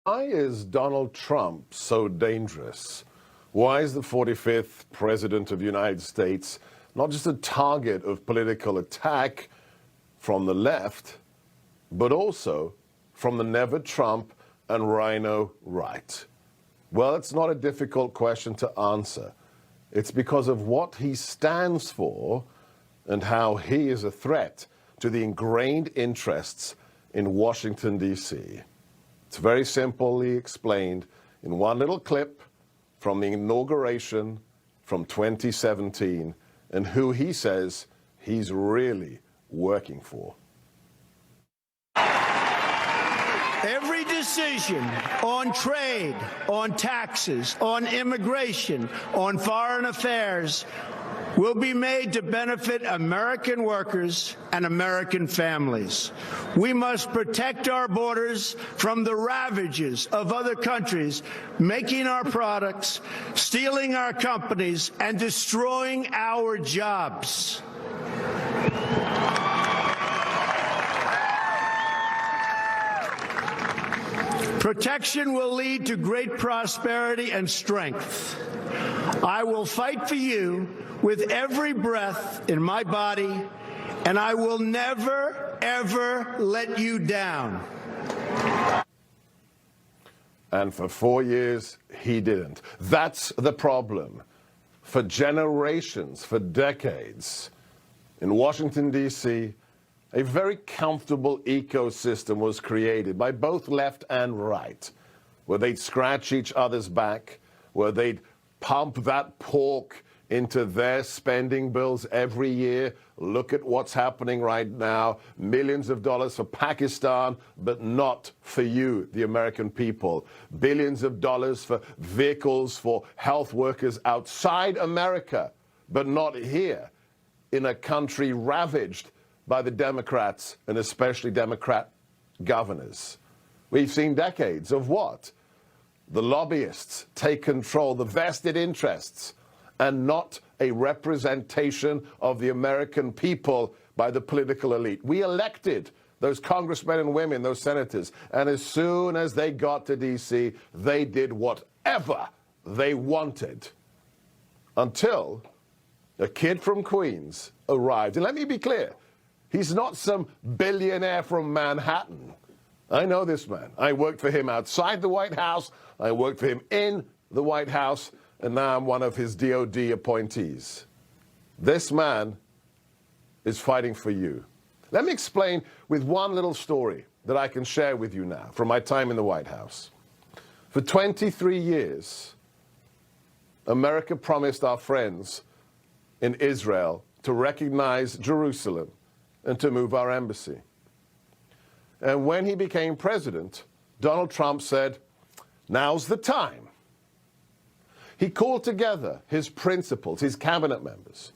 Why is Donald Trump so dangerous? Why is the 45th President of the United States not just a target of political attack from the left, but also from the Never Trump and Rhino right? Well, it's not a difficult question to answer. It's because of what he stands for and how he is a threat to the ingrained interests in Washington, D.C. It's very simply explained in one little clip from the inauguration from 2017 and who he says he's really working for. Every decision on trade, on taxes, on immigration, on foreign affairs will be made to benefit American workers and American families. We must protect our borders from the ravages of other countries, making our products, stealing our companies, and destroying our jobs. Protection will lead to great prosperity and strength. I will fight for you with every breath in my body, and I will never, ever let you down. And for 4 years, he didn't. That's the problem. For generations, for decades, in Washington, D.C., a very comfortable ecosystem was created by both left and right, where they'd scratch each other's back, where they'd pump that pork into their spending bills every year. Look at what's happening right now. Millions of dollars for Pakistan, but not for you, the American people. Billions of dollars for vehicles for health workers outside America, but not here, in a country ravaged by the Democrats, and especially Democrat governors. We've seen decades of what? The lobbyists take control, the vested interests, and not a representation of the American people by the political elite. We elected those congressmen and women, those senators, and as soon as they got to D.C., they did whatever they wanted until a kid from Queens arrived. And let me be clear, he's not some billionaire from Manhattan. I know this man. I worked for him outside the White House. I worked for him in the White House, and now I'm one of his DOD appointees. This man is fighting for you. Let me explain with one little story that I can share with you now from my time in the White House. For 23 years, America promised our friends in Israel to recognize Jerusalem and to move our embassy. And when he became president, Donald Trump said, now's the time. He called together his principals, his cabinet members,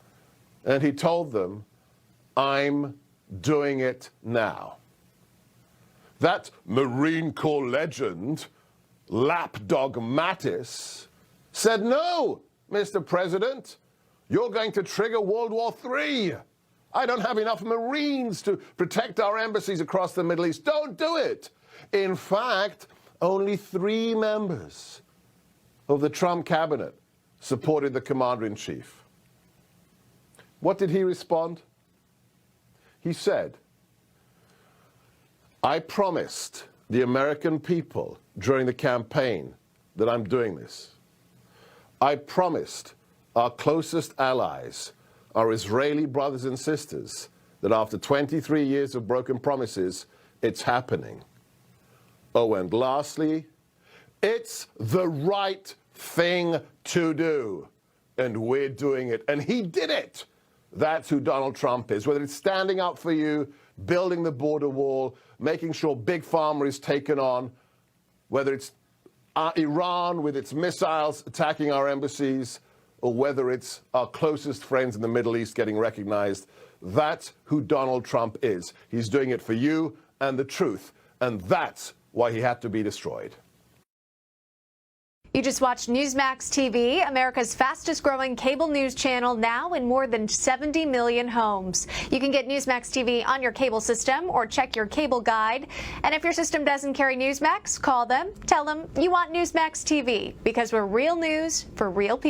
and he told them, I'm doing it now. That Marine Corps legend, lapdog Mattis, said, no, Mr. President, you're going to trigger World War III. I don't have enough Marines to protect our embassies across the Middle East. Don't do it. In fact, only 3 members of the Trump cabinet supported the commander-in-chief. What did he respond? He said, I promised the American people during the campaign that I'm doing this. I promised our closest allies, our Israeli brothers and sisters, that after 23 years of broken promises, it's happening. Oh, and lastly, it's the right thing to do, and we're doing it. And he did it. That's who Donald Trump is. Whether it's standing up for you, building the border wall, making sure Big Pharma is taken on, whether it's Iran with its missiles attacking our embassies, or whether it's our closest friends in the Middle East getting recognized, that's who Donald Trump is. He's doing it for you and the truth, and that's why he had to be destroyed. You just watched Newsmax TV, America's fastest growing cable news channel, now in more than 70 million homes. You can get Newsmax TV on your cable system or check your cable guide. And if your system doesn't carry Newsmax, call them, tell them you want Newsmax TV, because we're real news for real people.